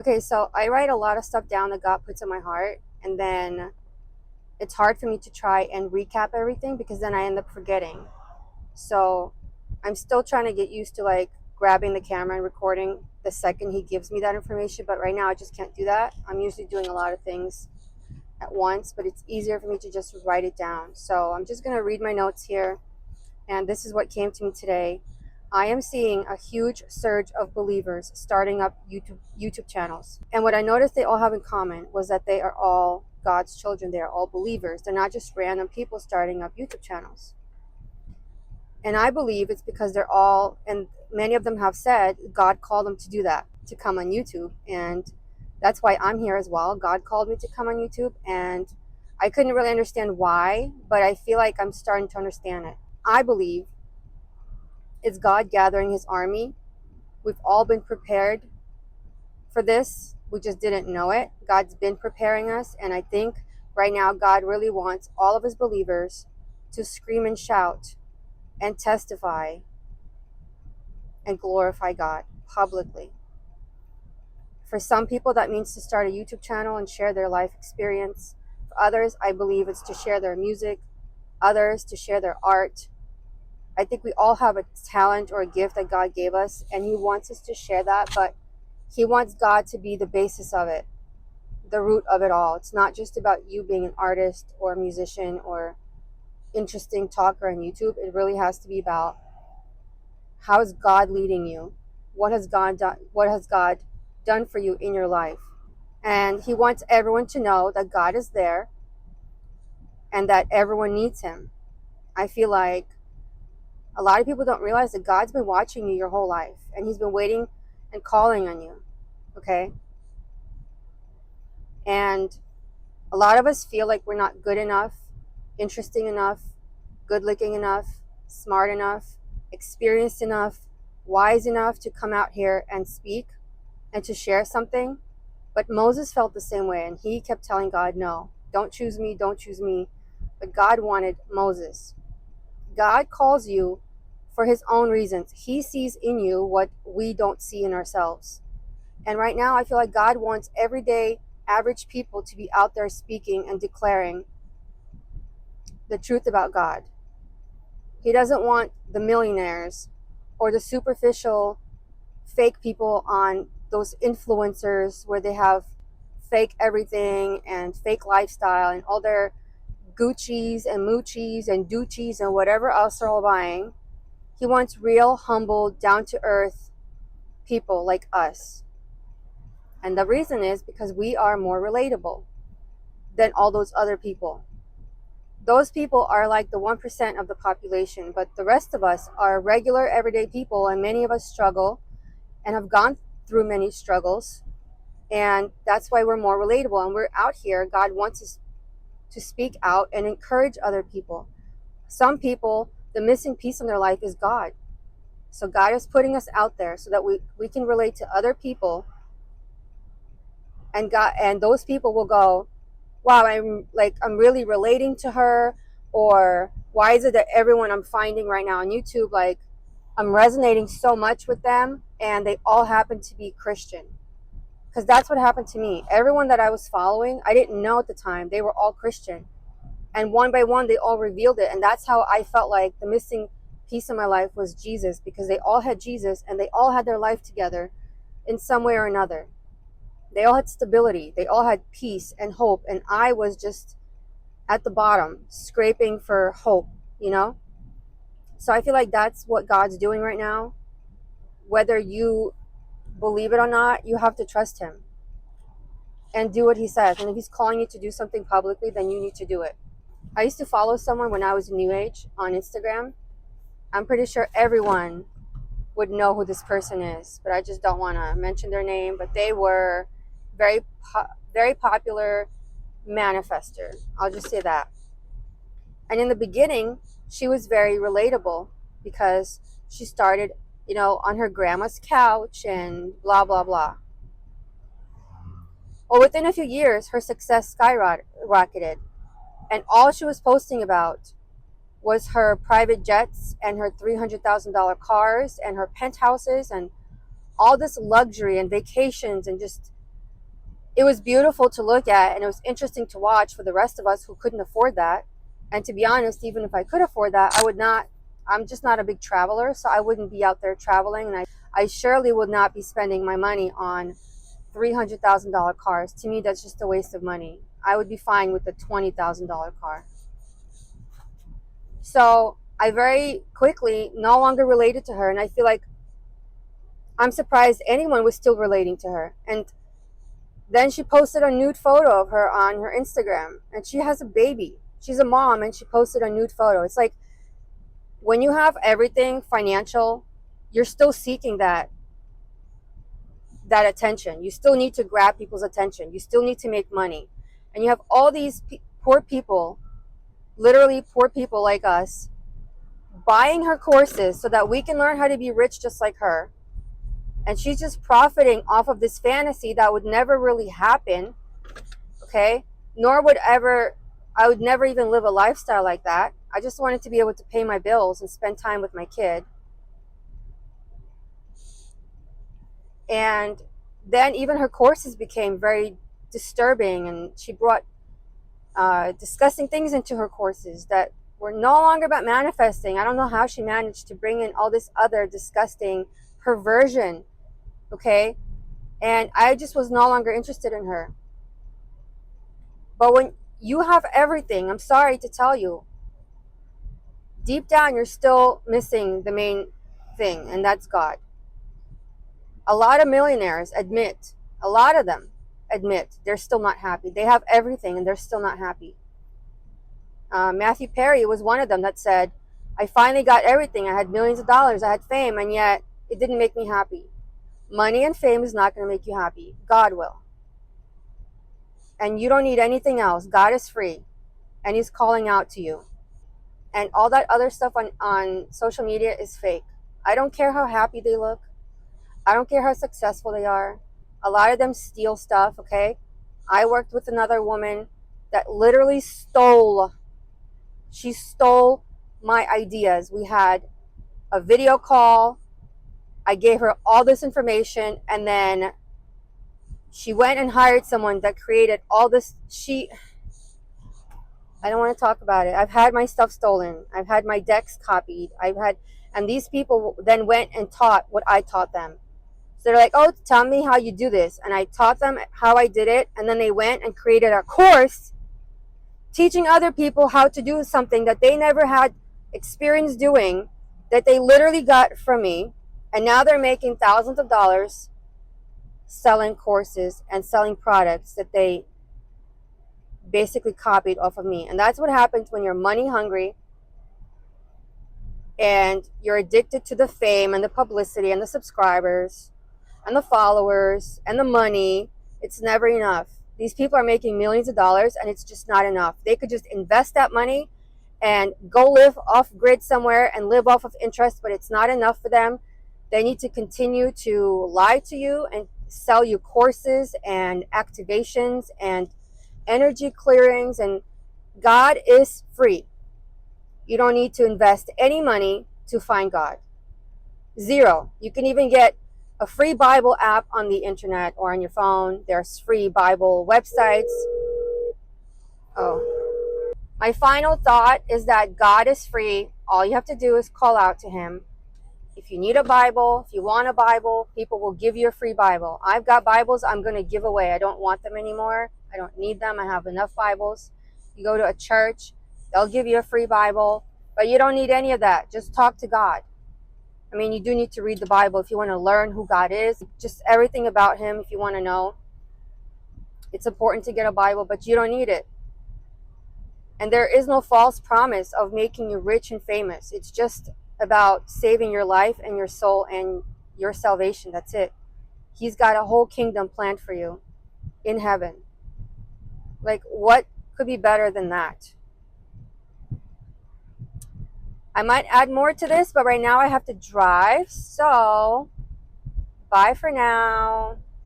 Okay, so I write a lot of stuff down that God puts in my heart, and then it's hard for me to try and recap everything because then I end up forgetting. So I'm still trying to get used to like grabbing the camera and recording the second he gives me that information, but right now I just can't do that. I'm usually doing a lot of things at once, but it's easier for me to just write it down. So I'm just going to read my notes here, and this is what came to me today. I am seeing a huge surge of believers starting up YouTube channels. And what I noticed they all have in common was that they are all God's children. They are all believers. They're not just random people starting up YouTube channels. And I believe it's because they're all, and many of them have said God called them to do that, to come on YouTube. And that's why I'm here as well. God called me to come on YouTube, and I couldn't really understand why, but I feel like I'm starting to understand it. I believe it's God gathering his army. We've all been prepared for this. We just didn't know it. God's been preparing us, and I think right now God really wants all of his believers to scream and shout and testify and glorify God publicly. For some people, that means to start a YouTube channel and share their life experience. For others, I believe it's to share their music, others to share their art. I think we all have a talent or a gift that God gave us, and he wants us to share that, but he wants God to be the basis of it, the root of it all. It's not just about you being an artist or a musician or interesting talker on YouTube. It really has to be about how is God leading you? What has God done? What has God done for you in your life? And he wants everyone to know that God is there and that everyone needs him. I feel like a lot of people don't realize that God's been watching you your whole life, and he's been waiting and calling on you. Okay? And a lot of us feel like we're not good enough, interesting enough, good looking enough, smart enough, experienced enough, wise enough to come out here and speak and to share something. But Moses felt the same way, and he kept telling God, no, don't choose me, don't choose me. But God wanted Moses. God calls you for his own reasons. He sees in you what we don't see in ourselves. And right now, I feel like God wants everyday, average people to be out there speaking and declaring the truth about God. He doesn't want the millionaires or the superficial fake people on those influencers where they have fake everything and fake lifestyle and all their Gucci's and Moochies and Doochies and whatever else they're all buying. He wants real, humble, down to earth people like us. And the reason is because we are more relatable than all those other people. Those people are like the 1% of the population, but the rest of us are regular, everyday people, and many of us struggle and have gone through many struggles. And that's why we're more relatable. And we're out here. God wants us to speak out and encourage other people. Some people, the missing piece in their life is God. So God is putting us out there so that we can relate to other people, and God, and those people will go, wow, I'm really relating to her. Or why is it that everyone I'm finding right now on YouTube, like I'm resonating so much with them and they all happen to be Christian? Because that's what happened to me. Everyone that I was following, I didn't know at the time, they were all Christian. And one by one, they all revealed it. And that's how I felt like the missing piece in my life was Jesus, because they all had Jesus and they all had their life together in some way or another. They all had stability. They all had peace and hope. And I was just at the bottom, scraping for hope, you know? So I feel like that's what God's doing right now. Whether you believe it or not, you have to trust him and do what he says. And if he's calling you to do something publicly, then you need to do it. I used to follow someone when I was New Age on Instagram. I'm pretty sure everyone would know who this person is, but I just don't want to mention their name. But they were very popular manifester. I'll just say that. And in the beginning, she was very relatable because she started, on her grandma's couch and blah, blah, blah. Well, within a few years, her success skyrocketed. And all she was posting about was her private jets and her $300,000 cars and her penthouses and all this luxury and vacations and just it was beautiful to look at, and it was interesting to watch for the rest of us who couldn't afford that. And to be honest, even if I could afford that, I would not. I'm just not a big traveler, so I wouldn't be out there traveling, and I surely would not be spending my money on $300,000 cars. To me, that's just a waste of money. I would be fine with the $20,000 car. So I very quickly no longer related to her, and I feel like I'm surprised anyone was still relating to her. And then she posted a nude photo of her on her Instagram, and she has a baby. She's a mom, and she posted a nude photo. It's like when you have everything financial, you're still seeking that attention. You still need to grab people's attention. You still need to make money. And you have all these poor people, literally poor people like us, buying her courses so that we can learn how to be rich just like her. And she's just profiting off of this fantasy that would never really happen, okay? Nor would ever, I would never even live a lifestyle like that. I just wanted to be able to pay my bills and spend time with my kid. And then even her courses became very disturbing, and she brought disgusting things into her courses that were no longer about manifesting. I don't know how she managed to bring in all this other disgusting perversion, okay? And I just was no longer interested in her. But when you have everything, I'm sorry to tell you, deep down you're still missing the main thing, and that's God. A lot of millionaires admit, a lot of them admit they're still not happy. They have everything and they're still not happy. Matthew Perry was one of them that said, I finally got everything. I had millions of dollars. I had fame, and yet it didn't make me happy. Money and fame is not going to make you happy. God will. And you don't need anything else. God is free, and He's calling out to you. And all that other stuff on social media is fake. I don't care how happy they look. I don't care how successful they are. A lot of them steal stuff, okay? I worked with another woman that literally stole my ideas. We had a video call. I gave her all this information, and then she went and hired someone that created all this. I don't want to talk about it. I've had my stuff stolen. I've had my decks copied. And these people then went and taught what I taught them. So they're like, oh, tell me how you do this. And I taught them how I did it. And then they went and created a course teaching other people how to do something that they never had experience doing, that they literally got from me. And now they're making thousands of dollars selling courses and selling products that they basically copied off of me. And that's what happens when you're money hungry and you're addicted to the fame and the publicity and the subscribers and the followers and the money. It's never enough. These people are making millions of dollars, and it's just not enough. They could just invest that money and go live off grid somewhere and live off of interest, but it's not enough for them. They need to continue to lie to you and sell you courses and activations and energy clearings. And God is free. You don't need to invest any money to find God. Zero. You can even get a free Bible app on the internet or on your phone. There's free Bible websites. Oh. My final thought is that God is free. All you have to do is call out to Him. If you need a Bible, if you want a Bible, people will give you a free Bible. I've got Bibles I'm going to give away. I don't want them anymore. I don't need them. I have enough Bibles. You go to a church, they'll give you a free Bible, but you don't need any of that. Just talk to God. I mean, you do need to read the Bible if you want to learn who God is, just everything about Him if you want to know. It's important to get a Bible, but you don't need it. And there is no false promise of making you rich and famous. It's just about saving your life and your soul and your salvation. That's it. He's got a whole kingdom planned for you in heaven. Like, what could be better than that? I might add more to this, but right now I have to drive. So, bye for now.